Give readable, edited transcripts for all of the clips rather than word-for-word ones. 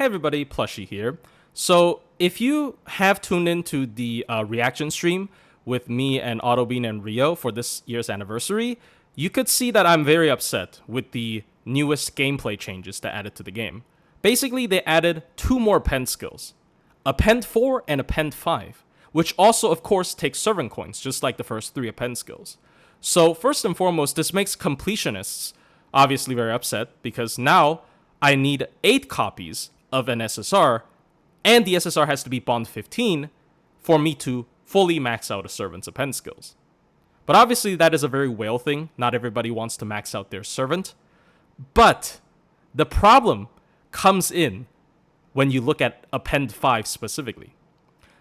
everybody, Plushy here. So if you have tuned into the reaction stream with me and Autobean and Rio for this year's anniversary, you could see that I'm very upset with the newest gameplay changes that added to the game. Basically, they added 2 more append skills, append 4 and append 5, which also, of course, takes servant coins, just like the first 3 append skills. So first and foremost, this makes completionists obviously very upset, because now I need 8 copies of an SSR, and the SSR has to be bond 15 for me to fully max out a servant's append skills. But obviously that is a very whale thing. Not everybody wants to max out their servant. But the problem comes in when you look at append 5 specifically.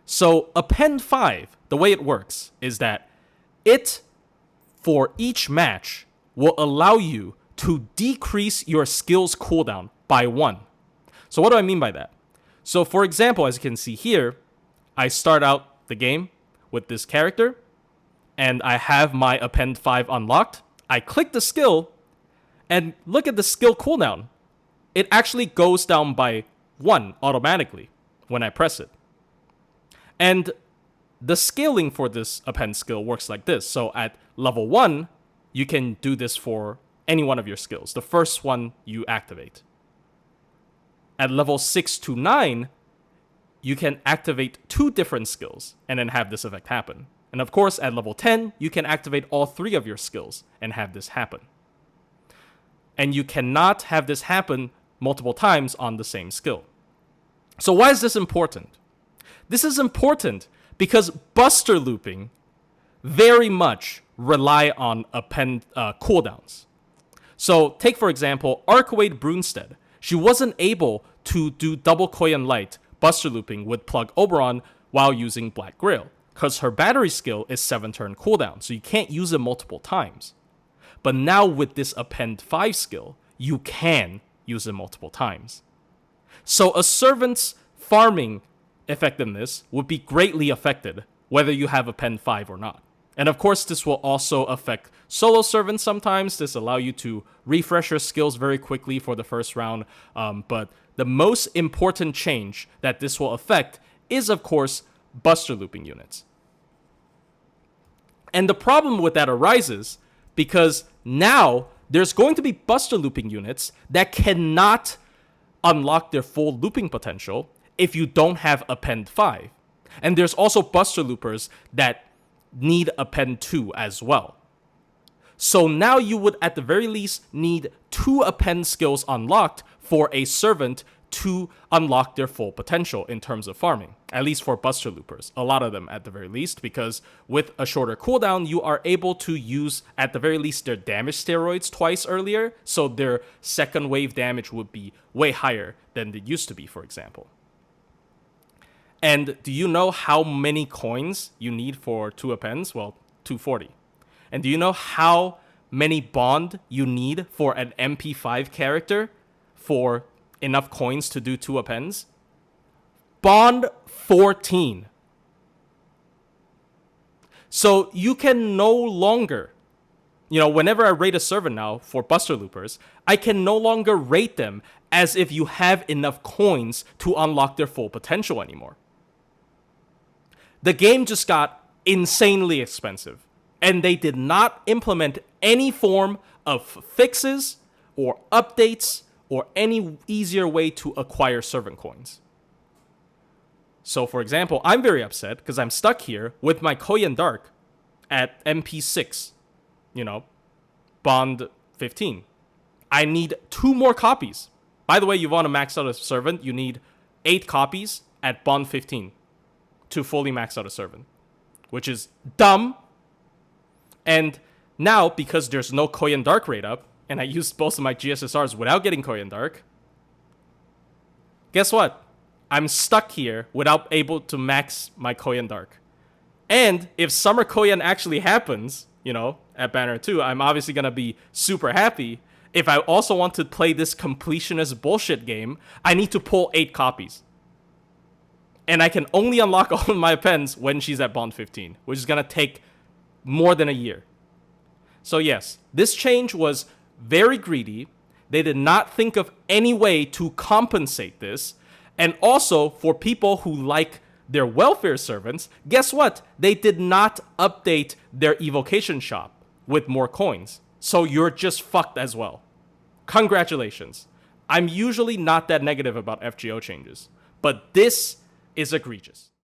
So append 5, the way it works is that it, for each match, will allow you to decrease your skills cooldown by 1. So what do I mean by that? So for example, as you can see here, I start out the game with this character, and I have my append 5 unlocked. I click the skill, and look at the skill cooldown. It actually goes down by 1 automatically when I press it. And the scaling for this append skill works like this. So at level 1, you can do this for any one of your skills, the first one you activate. At level 6 to 9, you can activate 2 different skills and then have this effect happen. And of course, at level 10, you can activate all 3 of your skills and have this happen. And you cannot have this happen multiple times on the same skill. So why is this important? This is important because buster looping very much rely on append cooldowns. So take, for example, Archwade Brunstead. She wasn't able to do double Koyan Light buster looping with Plug Oberon while using Black Grail, because her battery skill is 7-turn cooldown, so you can't use it multiple times. But now with this append 5 skill, you can use it multiple times. So a servant's farming effectiveness would be greatly affected whether you have append 5 or not. And of course, this will also affect solo servants sometimes. This allows you to refresh your skills very quickly for the first round. But the most important change that this will affect is, of course, buster looping units. And the problem with that arises because now there's going to be buster looping units that cannot unlock their full looping potential if you don't have append 5. And there's also buster loopers that need append 2 as well. So now you would at the very least need 2 append skills unlocked for a servant to unlock their full potential in terms of farming, at least for buster loopers, a lot of them at the very least, because with a shorter cooldown, you are able to use at the very least their damage steroids twice earlier, so their second wave damage would be way higher than it used to be, for example. And do you know how many coins you need for 2 appends? Well, 240. And do you know how many bond you need for an MP5 character for enough coins to do 2 appends? Bond 14. So you can no longer, whenever I rate a servant now for buster loopers, I can no longer rate them as if you have enough coins to unlock their full potential anymore. The game just got insanely expensive, and they did not implement any form of fixes or updates or any easier way to acquire servant coins. So, for example, I'm very upset because I'm stuck here with my Koyan Dark at MP6, bond 15. I need 2 more copies. By the way, you want to max out a servant, you need 8 copies at bond 15 to fully max out a servant, which is dumb. And now, because there's no Koyan Dark rate up, and I used both of my GSSRs without getting Koyan Dark, guess what? I'm stuck here without able to max my Koyan Dark. And if Summer Koyan actually happens, at Banner 2, I'm obviously going to be super happy. If I also want to play this completionist bullshit game, I need to pull 8 copies. And I can only unlock all of my appends when she's at bond 15, which is going to take more than a year. So yes, this change was very greedy. They did not think of any way to compensate this. And also, for people who like their welfare servants, guess what? They did not update their evocation shop with more coins. So you're just fucked as well. Congratulations. I'm usually not that negative about FGO changes, but this is egregious.